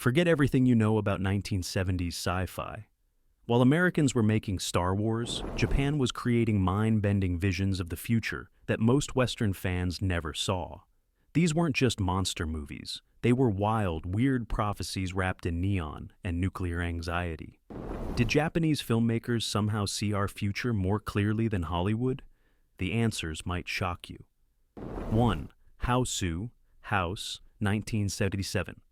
Forget everything you know about 1970s sci-fi. While Americans were making Star Wars, Japan was creating mind-bending visions of the future that most Western fans never saw. These weren't just monster movies. They were wild, weird prophecies wrapped in neon and nuclear anxiety. Did Japanese filmmakers somehow see our future more clearly than Hollywood? The answers might shock you. 1. Hausu, House, 1977.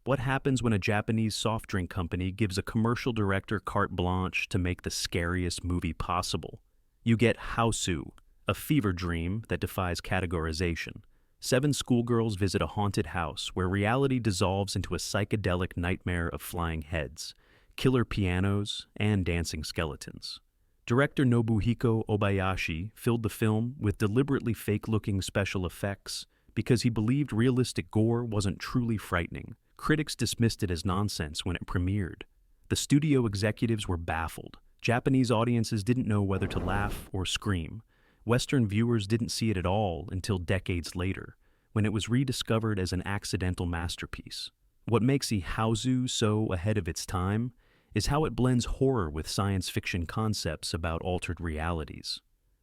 What happens when a Japanese soft drink company gives a commercial director carte blanche to make the scariest movie possible? You get Hausu, a fever dream that defies categorization. 7 schoolgirls visit a haunted house where reality dissolves into a psychedelic nightmare of flying heads, killer pianos, and dancing skeletons. Director Nobuhiko Obayashi filled the film with deliberately fake-looking special effects because he believed realistic gore wasn't truly frightening. Critics dismissed it as nonsense when it premiered. The studio executives were baffled. Japanese audiences didn't know whether to laugh or scream. Western viewers didn't see it at all until decades later, when it was rediscovered as an accidental masterpiece. What makes Hausu so ahead of its time is how it blends horror with science fiction concepts about altered realities.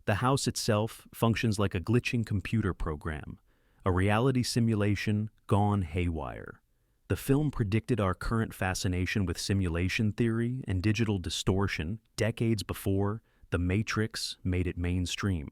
The house itself functions like a glitching computer program, a reality simulation gone haywire. The film predicted our current fascination with simulation theory and digital distortion decades before The Matrix made it mainstream.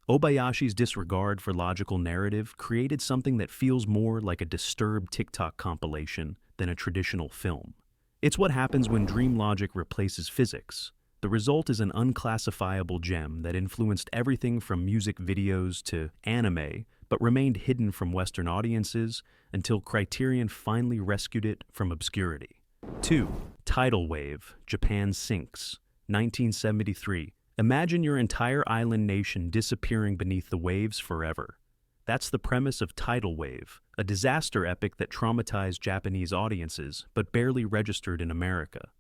Obayashi's disregard for logical narrative created something that feels more like a disturbed TikTok compilation than a traditional film. It's what happens when dream logic replaces physics. The result is an unclassifiable gem that influenced everything from music videos to anime, but remained hidden from Western audiences until Criterion finally rescued it from obscurity. 2. Tidal wave, Japan sinks, 1973. Imagine your entire island nation disappearing beneath the waves forever. That's the premise of Tidal Wave, a disaster epic that traumatized Japanese audiences but barely registered in America.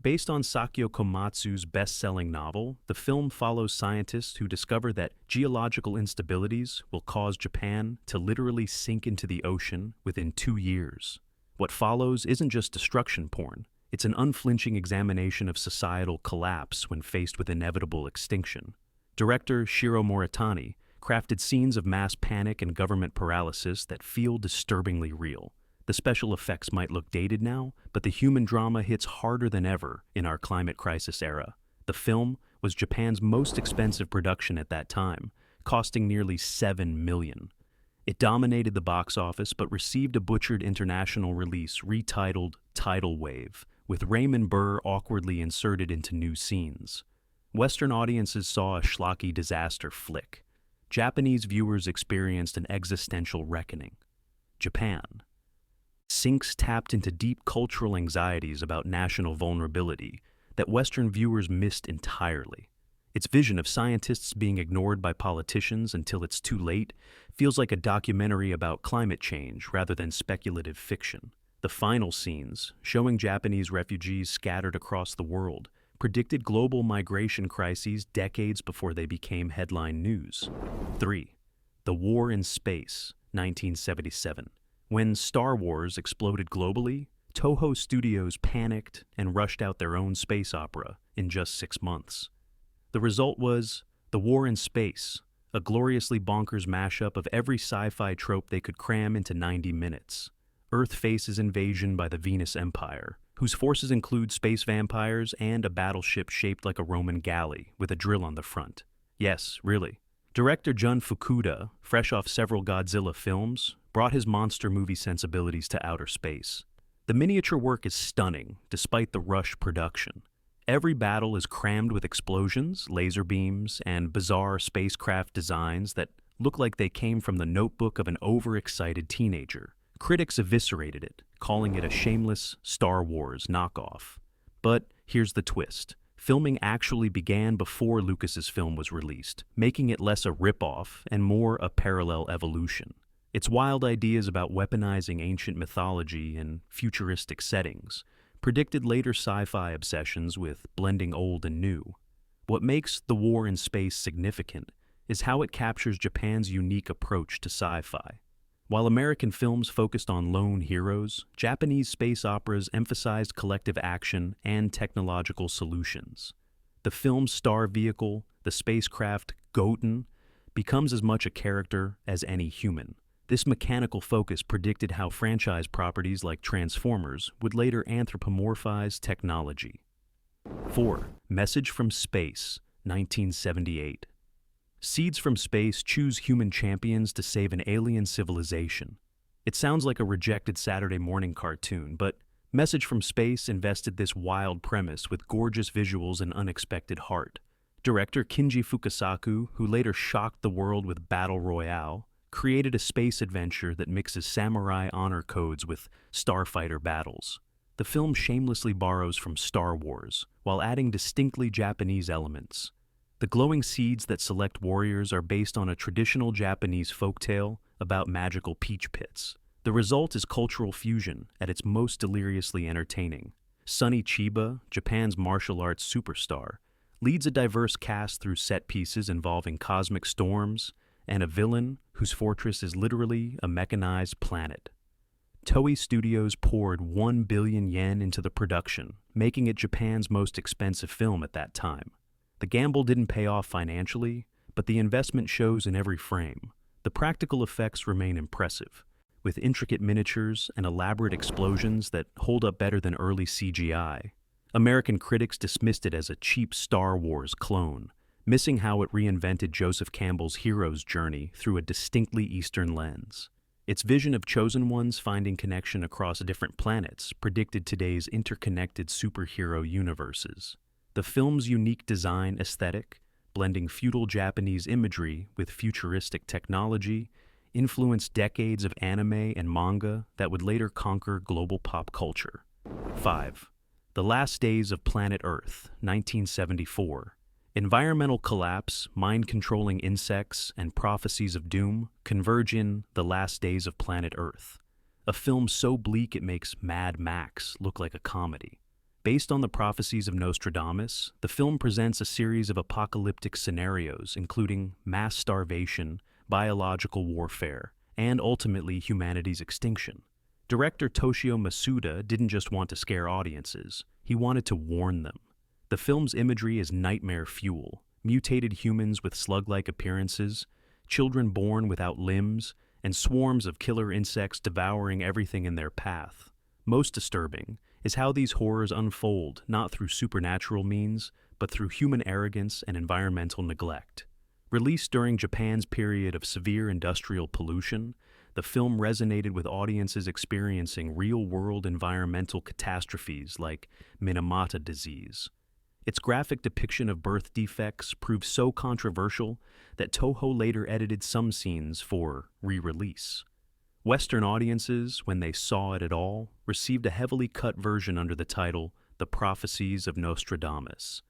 Based on Sakyo Komatsu's best-selling novel, the film follows scientists who discover that geological instabilities will cause Japan to literally sink into the ocean within 2 years. What follows isn't just destruction porn. It's an unflinching examination of societal collapse when faced with inevitable extinction. Director Shiro Moritani crafted scenes of mass panic and government paralysis that feel disturbingly real. The special effects might look dated now, but the human drama hits harder than ever in our climate crisis era. The film was Japan's most expensive production at that time, costing nearly $7 million. It dominated the box office but received a butchered international release retitled Tidal Wave, with Raymond Burr awkwardly inserted into new scenes. Western audiences saw a schlocky disaster flick. Japanese viewers experienced an existential reckoning. Japan. Sinks tapped into deep cultural anxieties about national vulnerability that Western viewers missed entirely. Its vision of scientists being ignored by politicians until it's too late feels like a documentary about climate change rather than speculative fiction. The final scenes, showing Japanese refugees scattered across the world, predicted global migration crises decades before they became headline news. 3. The War in Space, 1977. When Star Wars exploded globally, Toho Studios panicked and rushed out their own space opera in just 6 months. The result was The War in Space, a gloriously bonkers mashup of every sci-fi trope they could cram into 90 minutes. Earth faces invasion by the Venus Empire, whose forces include space vampires and a battleship shaped like a Roman galley with a drill on the front. Yes, really. Director Jun Fukuda, fresh off several Godzilla films, brought his monster movie sensibilities to outer space. The miniature work is stunning, despite the rush production. Every battle is crammed with explosions, laser beams, and bizarre spacecraft designs that look like they came from the notebook of an overexcited teenager. Critics eviscerated it, calling it a shameless Star Wars knockoff. But here's the twist. Filming actually began before Lucas's film was released, making it less a ripoff and more a parallel evolution. Its wild ideas about weaponizing ancient mythology in futuristic settings predicted later sci-fi obsessions with blending old and new. What makes The War in Space significant is how it captures Japan's unique approach to sci-fi. While American films focused on lone heroes, Japanese space operas emphasized collective action and technological solutions. The film's star vehicle, the spacecraft Goten, becomes as much a character as any human. This mechanical focus predicted how franchise properties like Transformers would later anthropomorphize technology. 4. Message from Space, 1978. Seeds from Space choose human champions to save an alien civilization. It sounds like a rejected Saturday morning cartoon, but Message from Space invested this wild premise with gorgeous visuals and unexpected heart. Director Kinji Fukasaku, who later shocked the world with Battle Royale, created a space adventure that mixes samurai honor codes with starfighter battles. The film shamelessly borrows from Star Wars, while adding distinctly Japanese elements. The glowing seeds that select warriors are based on a traditional Japanese folktale about magical peach pits. The result is cultural fusion at its most deliriously entertaining. Sonny Chiba, Japan's martial arts superstar, leads a diverse cast through set pieces involving cosmic storms and a villain whose fortress is literally a mechanized planet. Toei Studios poured 1 billion yen into the production, making it Japan's most expensive film at that time. The gamble didn't pay off financially, but the investment shows in every frame. The practical effects remain impressive, with intricate miniatures and elaborate explosions that hold up better than early CGI. American critics dismissed it as a cheap Star Wars clone, missing how it reinvented Joseph Campbell's hero's journey through a distinctly Eastern lens. Its vision of chosen ones finding connection across different planets predicted today's interconnected superhero universes. The film's unique design aesthetic, blending feudal Japanese imagery with futuristic technology, influenced decades of anime and manga that would later conquer global pop culture. 5. The Last Days of Planet Earth, 1974. Environmental collapse, mind-controlling insects, and prophecies of doom converge in The Last Days of Planet Earth, a film so bleak it makes Mad Max look like a comedy. Based on the prophecies of Nostradamus, the film presents a series of apocalyptic scenarios including mass starvation, biological warfare, and ultimately humanity's extinction. Director Toshio Masuda didn't just want to scare audiences, he wanted to warn them. The film's imagery is nightmare fuel, mutated humans with slug-like appearances, children born without limbs, and swarms of killer insects devouring everything in their path. Most disturbing is how these horrors unfold not through supernatural means, but through human arrogance and environmental neglect. Released during Japan's period of severe industrial pollution, the film resonated with audiences experiencing real-world environmental catastrophes like Minamata disease. Its graphic depiction of birth defects proved so controversial that Toho later edited some scenes for re-release. Western audiences, when they saw it at all, received a heavily cut version under the title The Prophecies of Nostradamus.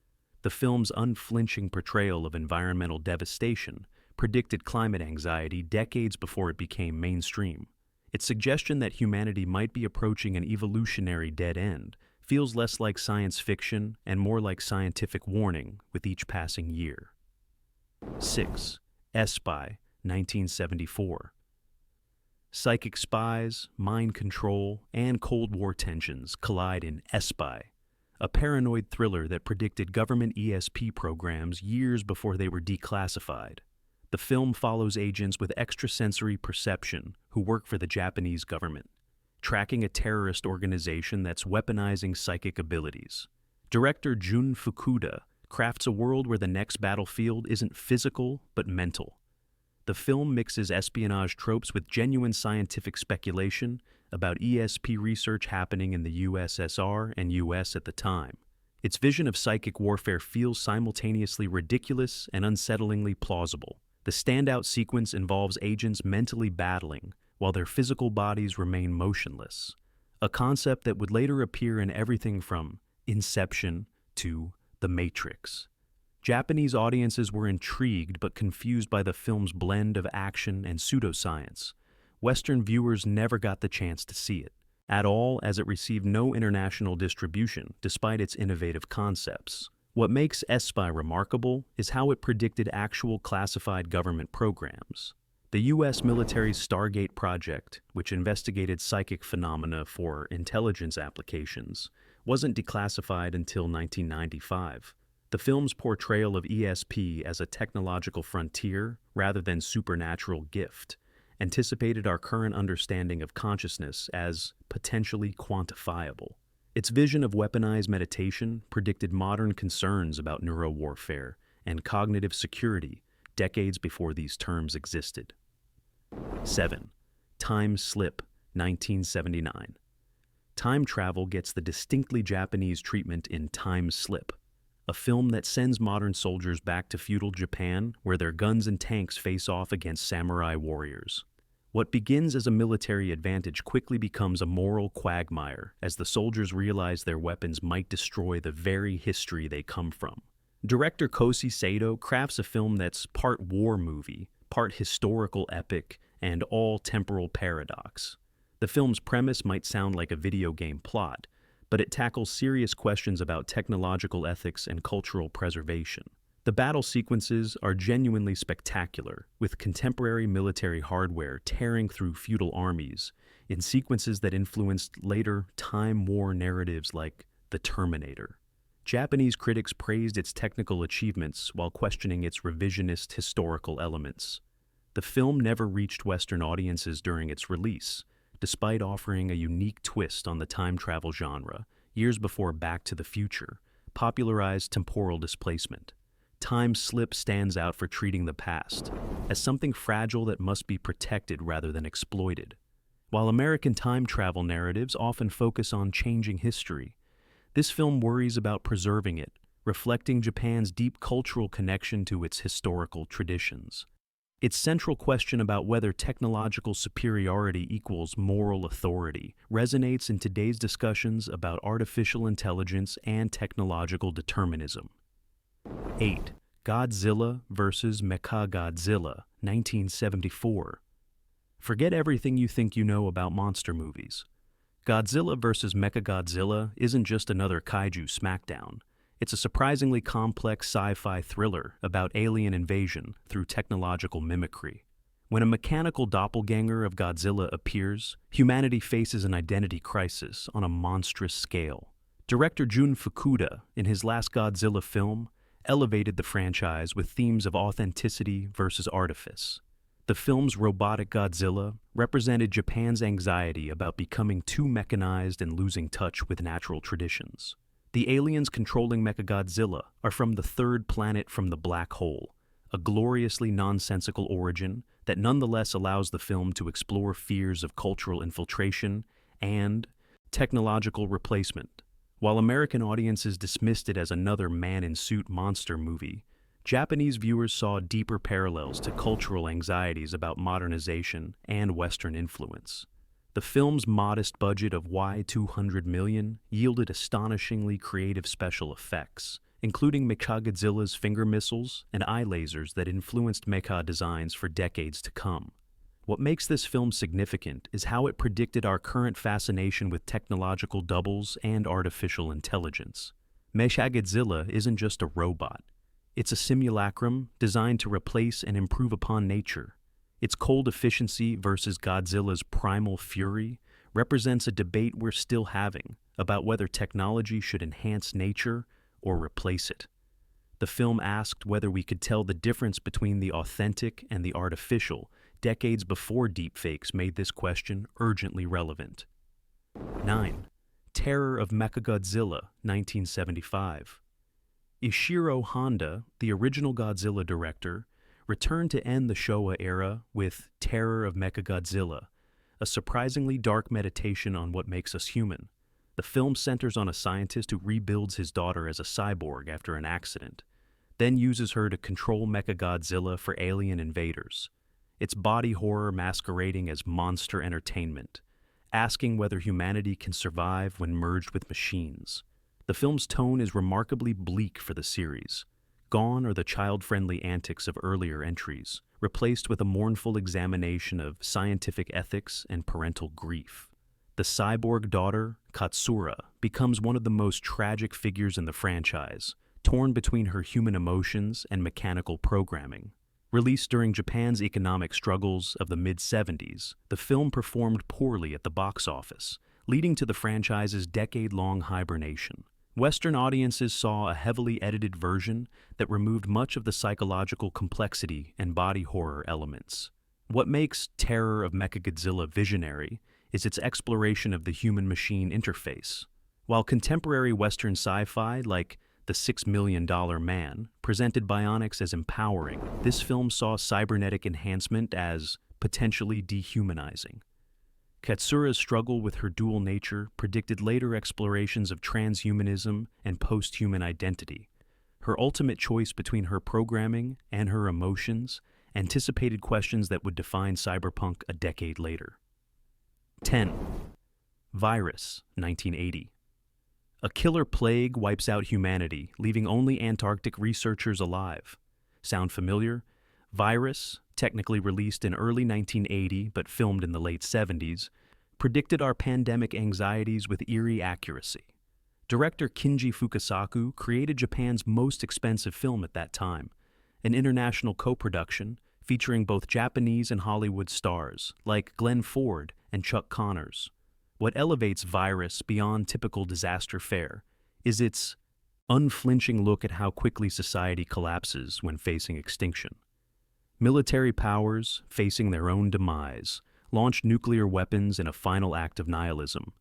The film's unflinching portrayal of environmental devastation predicted climate anxiety decades before it became mainstream. Its suggestion that humanity might be approaching an evolutionary dead end feels less like science fiction and more like scientific warning with each passing year. 6. Espy, 1974. Psychic spies, mind control, and Cold War tensions collide in Espy, a paranoid thriller that predicted government ESP programs years before they were declassified. The film follows agents with extrasensory perception who work for the Japanese government, tracking a terrorist organization that's weaponizing psychic abilities. Director Jun Fukuda crafts a world where the next battlefield isn't physical but mental. The film mixes espionage tropes with genuine scientific speculation about ESP research happening in the USSR and US at the time. Its vision of psychic warfare feels simultaneously ridiculous and unsettlingly plausible. The standout sequence involves agents mentally battling while their physical bodies remain motionless, a concept that would later appear in everything from Inception to The Matrix. Japanese audiences were intrigued but confused by the film's blend of action and pseudoscience. Western viewers never got the chance to see it at all, as it received no international distribution despite its innovative concepts. What makes Espy remarkable is how it predicted actual classified government programs. The U.S. military's Stargate project, which investigated psychic phenomena for intelligence applications, wasn't declassified until 1995. The film's portrayal of ESP as a technological frontier rather than supernatural gift anticipated our current understanding of consciousness as potentially quantifiable. Its vision of weaponized meditation predicted modern concerns about neurowarfare and cognitive security decades before these terms existed. 7. Time Slip, 1979. Time travel gets the distinctly Japanese treatment in Time Slip, a film that sends modern soldiers back to feudal Japan where their guns and tanks face off against samurai warriors. What begins as a military advantage quickly becomes a moral quagmire as the soldiers realize their weapons might destroy the very history they come from. Director Kosi Sato crafts a film that's part war movie, part historical epic, and all temporal paradox. The film's premise might sound like a video game plot, but it tackles serious questions about technological ethics and cultural preservation. The battle sequences are genuinely spectacular, with contemporary military hardware tearing through feudal armies in sequences that influenced later time war narratives like The Terminator. Japanese critics praised its technical achievements while questioning its revisionist historical elements. The film never reached Western audiences during its release, despite offering a unique twist on the time travel genre years before Back to the Future popularized temporal displacement. Time Slip stands out for treating the past as something fragile that must be protected rather than exploited. While American time travel narratives often focus on changing history, this film worries about preserving it, reflecting Japan's deep cultural connection to its historical traditions. Its central question about whether technological superiority equals moral authority resonates in today's discussions about artificial intelligence and technological determinism. 8. Godzilla vs. Mechagodzilla, 1974. Forget everything you think you know about monster movies. Godzilla vs. Mechagodzilla isn't just another kaiju smackdown. It's a surprisingly complex sci-fi thriller about alien invasion through technological mimicry. When a mechanical doppelganger of Godzilla appears, humanity faces an identity crisis on a monstrous scale. Director Jun Fukuda, in his last Godzilla film, elevated the franchise with themes of authenticity versus artifice. The film's robotic Godzilla represented Japan's anxiety about becoming too mechanized and losing touch with natural traditions. The aliens controlling Mechagodzilla are from the third planet from the black hole, a gloriously nonsensical origin that nonetheless allows the film to explore fears of cultural infiltration and technological replacement. While American audiences dismissed it as another man-in-suit monster movie, Japanese viewers saw deeper parallels to cultural anxieties about modernization and Western influence. The film's modest budget of $200 million yielded astonishingly creative special effects, including Mechagodzilla's finger missiles and eye lasers that influenced mecha designs for decades to come. What makes this film significant is how it predicted our current fascination with technological doubles and artificial intelligence. Mechagodzilla isn't just a robot. It's a simulacrum designed to replace and improve upon nature. Its cold efficiency versus Godzilla's primal fury represents a debate we're still having about whether technology should enhance nature or replace it. The film asked whether we could tell the difference between the authentic and the artificial decades before deepfakes made this question urgently relevant. 9. Terror of Mechagodzilla, 1975. Ishiro Honda, the original Godzilla director, returned to end the Showa era with Terror of Mechagodzilla, a surprisingly dark meditation on what makes us human. The film centers on a scientist who rebuilds his daughter as a cyborg after an accident, then uses her to control Mechagodzilla for alien invaders. It's body horror masquerading as monster entertainment, asking whether humanity can survive when merged with machines. The film's tone is remarkably bleak for the series. Gone are the child-friendly antics of earlier entries, replaced with a mournful examination of scientific ethics and parental grief. The cyborg daughter, Katsura, becomes one of the most tragic figures in the franchise, torn between her human emotions and mechanical programming. Released during Japan's economic struggles of the mid-70s, the film performed poorly at the box office, leading to the franchise's decade-long hibernation. Western audiences saw a heavily edited version that removed much of the psychological complexity and body horror elements. What makes Terror of Mechagodzilla visionary is its exploration of the human-machine interface. While contemporary Western sci-fi, like The $6 Million Man, presented bionics as empowering, this film saw cybernetic enhancement as potentially dehumanizing. Katsura's struggle with her dual nature predicted later explorations of transhumanism and post-human identity. Her ultimate choice between her programming and her emotions anticipated questions that would define cyberpunk a decade later. 10. Virus, 1980. A killer plague wipes out humanity, leaving only Antarctic researchers alive. Sound familiar? Virus, technically released in early 1980 but filmed in the late 70s, predicted our pandemic anxieties with eerie accuracy. Director Kinji Fukasaku created Japan's most expensive film at that time, an international co-production featuring both Japanese and Hollywood stars like Glenn Ford and Chuck Connors. What elevates Virus beyond typical disaster fare is its unflinching look at how quickly society collapses when facing extinction. Military powers, facing their own demise, launched nuclear weapons in a final act of nihilism.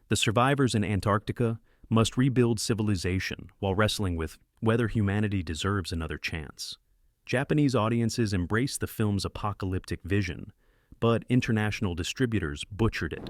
The survivors in Antarctica must rebuild civilization while wrestling with whether humanity deserves another chance. Japanese audiences embraced the film's apocalyptic vision, but international distributors butchered it.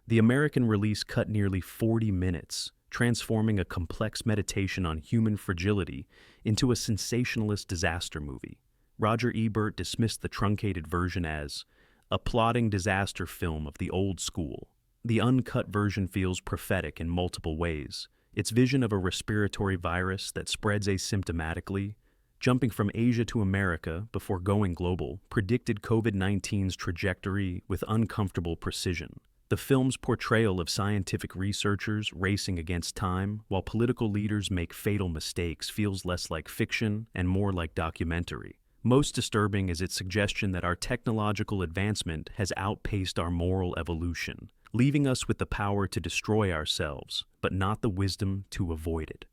The American release cut nearly 40 minutes, transforming a complex meditation on human fragility into a sensationalist disaster movie. Roger Ebert dismissed the truncated version as a plodding disaster film of the old school. The uncut version feels prophetic in multiple ways. Its vision of a respiratory virus that spreads asymptomatically, jumping from Asia to America before going global, predicted COVID-19's trajectory with uncomfortable precision. The film's portrayal of scientific researchers racing against time while political leaders make fatal mistakes feels less like fiction and more like documentary. Most disturbing is its suggestion that our technological advancement has outpaced our moral evolution, leaving us with the power to destroy ourselves, but not the wisdom to avoid it.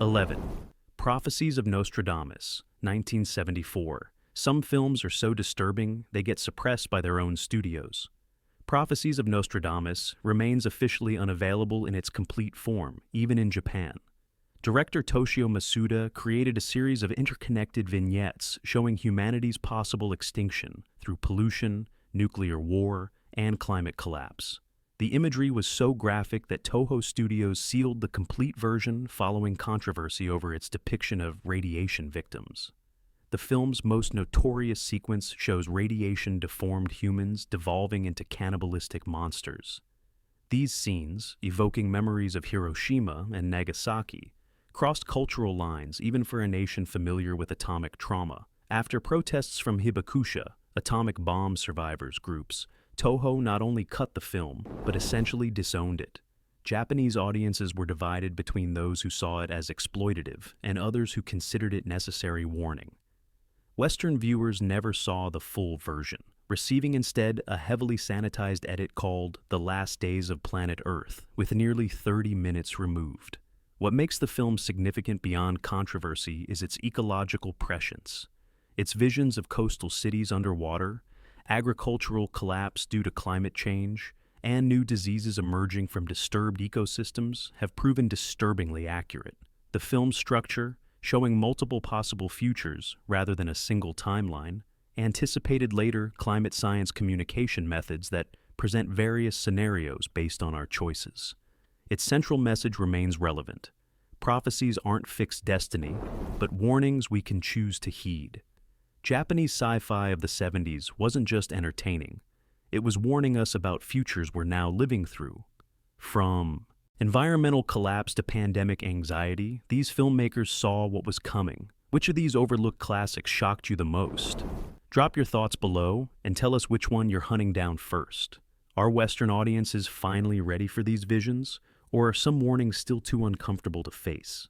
11. Prophecies of Nostradamus, 1974. Some films are so disturbing they get suppressed by their own studios. Prophecies of Nostradamus remains officially unavailable in its complete form, even in Japan. Director Toshio Masuda created a series of interconnected vignettes showing humanity's possible extinction through pollution, nuclear war, and climate collapse. The imagery was so graphic that Toho Studios sealed the complete version following controversy over its depiction of radiation victims. The film's most notorious sequence shows radiation-deformed humans devolving into cannibalistic monsters. These scenes, evoking memories of Hiroshima and Nagasaki, crossed cultural lines even for a nation familiar with atomic trauma. After protests from Hibakusha, atomic bomb survivors groups, Toho not only cut the film, but essentially disowned it. Japanese audiences were divided between those who saw it as exploitative and others who considered it necessary warning. Western viewers never saw the full version, receiving instead a heavily sanitized edit called The Last Days of Planet Earth, with nearly 30 minutes removed. What makes the film significant beyond controversy is its ecological prescience. Its visions of coastal cities underwater, agricultural collapse due to climate change, and new diseases emerging from disturbed ecosystems have proven disturbingly accurate. The film's structure, showing multiple possible futures rather than a single timeline, anticipated later climate science communication methods that present various scenarios based on our choices. Its central message remains relevant. Prophecies aren't fixed destiny, but warnings we can choose to heed. Japanese sci-fi of the 70s wasn't just entertaining. It was warning us about futures we're now living through. From environmental collapse to pandemic anxiety, these filmmakers saw what was coming. Which of these overlooked classics shocked you the most? Drop your thoughts below and tell us which one you're hunting down first. Are Western audiences finally ready for these visions, or are some warnings still too uncomfortable to face?